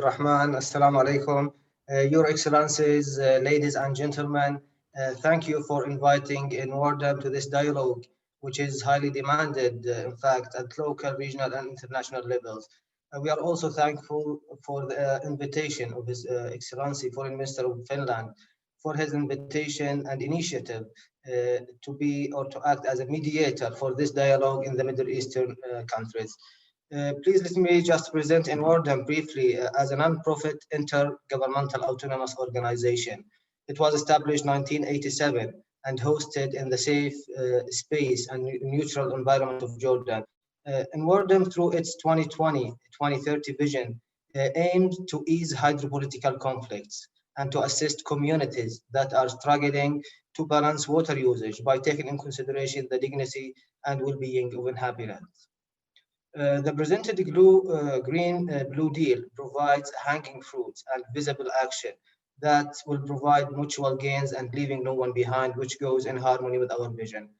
Rahman, Assalamu alaikum. Your Excellencies, ladies and gentlemen, thank you for inviting in Wardam to this dialogue, which is highly demanded, in fact, at local, regional, and international levels. We are also thankful for the invitation of His Excellency, Foreign Minister of Finland, for his invitation and initiative to be or to act as a mediator for this dialogue in the Middle Eastern countries. Please let me just present in Wordam briefly as a non-profit intergovernmental autonomous organization. It was established 1987 and hosted in the safe space and neutral environment of Jordan. In Wordam, through its 2020-2030 vision, aimed to ease hydropolitical conflicts and to assist communities that are struggling to balance water usage by taking in consideration the dignity and well-being of inhabitants. The presented green blue deal provides hanging fruits and visible action that will provide mutual gains and leaving no one behind, which goes in harmony with our vision.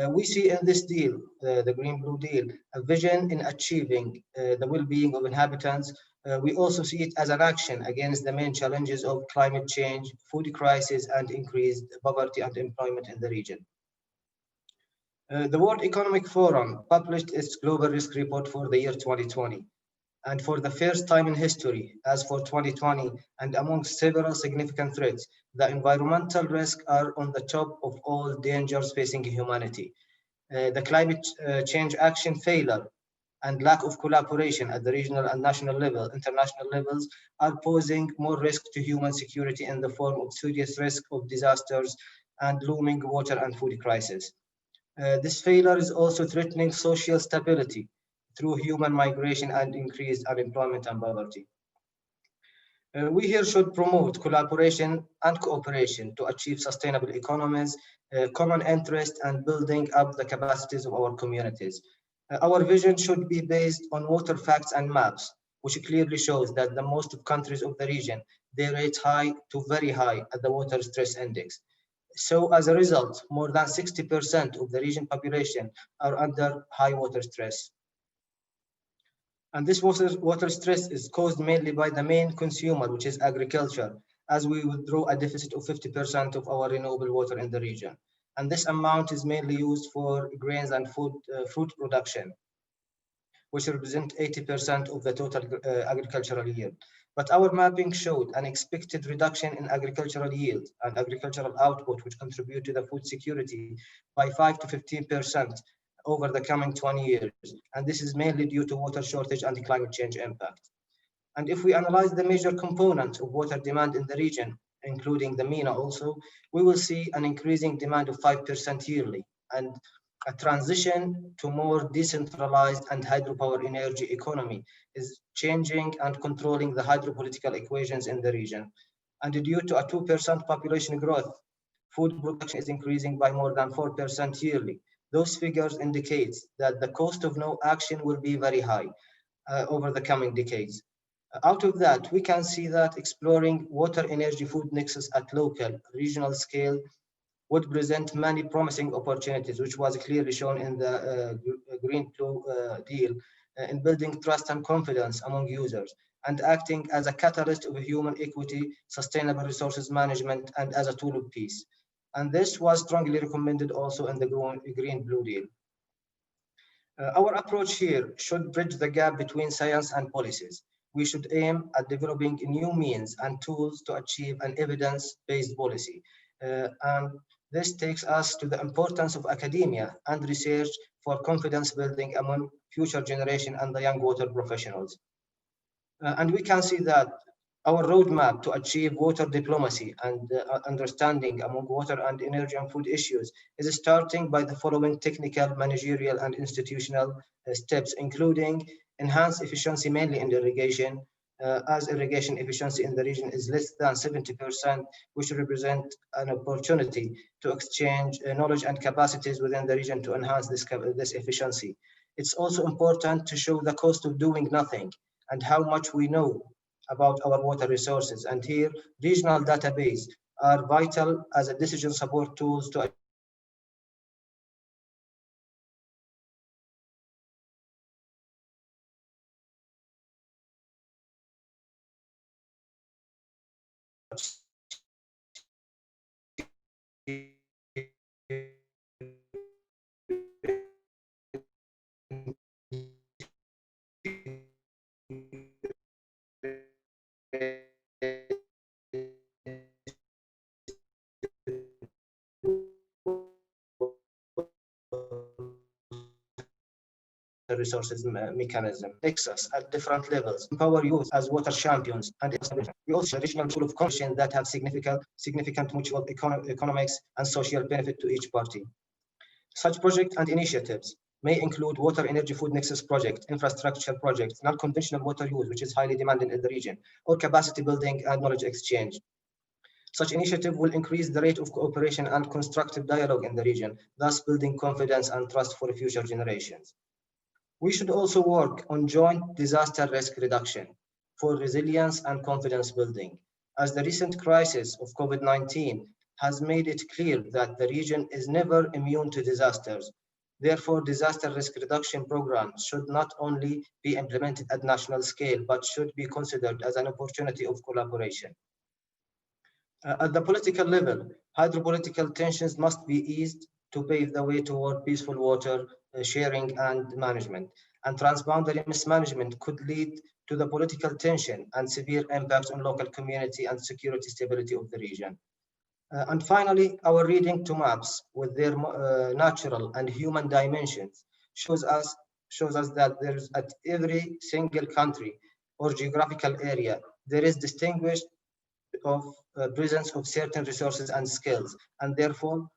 We see in this deal, the green blue deal, a vision in achieving the well-being of inhabitants. We also see it as an action against the main challenges of climate change, food crisis, and increased poverty and employment in the region. The World Economic Forum published its global risk report for the year 2020. And for the first time in history, as for 2020, and among several significant threats, the environmental risks are on the top of all dangers facing humanity. The climate change action failure and lack of collaboration at the regional and national level, international levels, are posing more risk to human security in the form of serious risk of disasters and looming water and food crisis. This failure is also threatening social stability through human migration and increased unemployment and poverty. We here should promote collaboration and cooperation to achieve sustainable economies, common interest, and building up the capacities of our communities. Our vision should be based on water facts and maps, which clearly shows that the most of countries of the region, they rate high to very high at the water stress index. So as a result, more than 60% of the region population are under high water stress. And this water stress is caused mainly by the main consumer, which is agriculture, as we withdraw a deficit of 50% of our renewable water in the region. And this amount is mainly used for grains and fruit production, which represent 80% of the total agricultural yield. But our mapping showed an expected reduction in agricultural yield and agricultural output, which contribute to the food security by 5 to 15% over the coming 20 years. And this is mainly due to water shortage and the climate change impact. And if we analyze the major components of water demand in the region, including the MENA also, we will see an increasing demand of 5% yearly and a transition to more decentralized and hydropower energy economy is changing and controlling the hydropolitical equations in the region. And due to a 2% population growth, food production is increasing by more than 4% yearly. Those figures indicate that the cost of no action will be very high over the coming decades. Out of that, we can see that exploring water energy food nexus at local, regional scale would present many promising opportunities, which was clearly shown in the Green Blue deal, in building trust and confidence among users and acting as a catalyst of human equity, sustainable resources management, and as a tool of peace. And this was strongly recommended also in the Green Blue deal. Our approach here should bridge the gap between science and policies. We should aim at developing new means and tools to achieve an evidence-based policy. And this takes us to the importance of academia and research for confidence building among future generation and the young water professionals. And we can see that our roadmap to achieve water diplomacy and understanding among water and energy and food issues is starting by the following technical, managerial, and institutional steps, including enhanced efficiency mainly in irrigation, as irrigation efficiency in the region is less than 70%, which represent an opportunity to exchange knowledge and capacities within the region to enhance this efficiency. It's also important to show the cost of doing nothing and how much we know about our water resources. And here, regional database are vital as a decision support tools to resources mechanism, access at different levels, empower youth as water champions, and we also regional pool of competition that have significant mutual economics and social benefit to each party. Such projects and initiatives may include water energy food nexus project, infrastructure projects, non-conventional water use, which is highly demanded in the region, or capacity building and knowledge exchange. Such initiative will increase the rate of cooperation and constructive dialogue in the region, thus building confidence and trust for future generations. We should also work on joint disaster risk reduction for resilience and confidence building, as the recent crisis of COVID-19 has made it clear that the region is never immune to disasters. Therefore, disaster risk reduction programs should not only be implemented at national scale, but should be considered as an opportunity of collaboration. At the political level, hydropolitical tensions must be eased to pave the way toward peaceful water sharing and management. And transboundary mismanagement could lead to the political tension and severe impacts on local community and security stability of the region. And finally, our reading to maps with their natural and human dimensions shows us that there's at every single country or geographical area, there is distinguished of presence of certain resources and skills, and therefore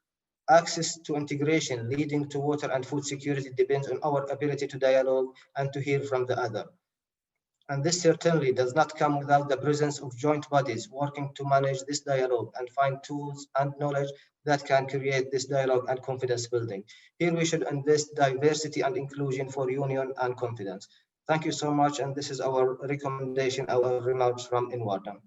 access to integration leading to water and food security depends on our ability to dialogue and to hear from the other. And this certainly does not come without the presence of joint bodies working to manage this dialogue and find tools and knowledge that can create this dialogue and confidence building. Here we should invest diversity and inclusion for union and confidence. Thank you so much, and this is our recommendation, our remarks from Inwardam.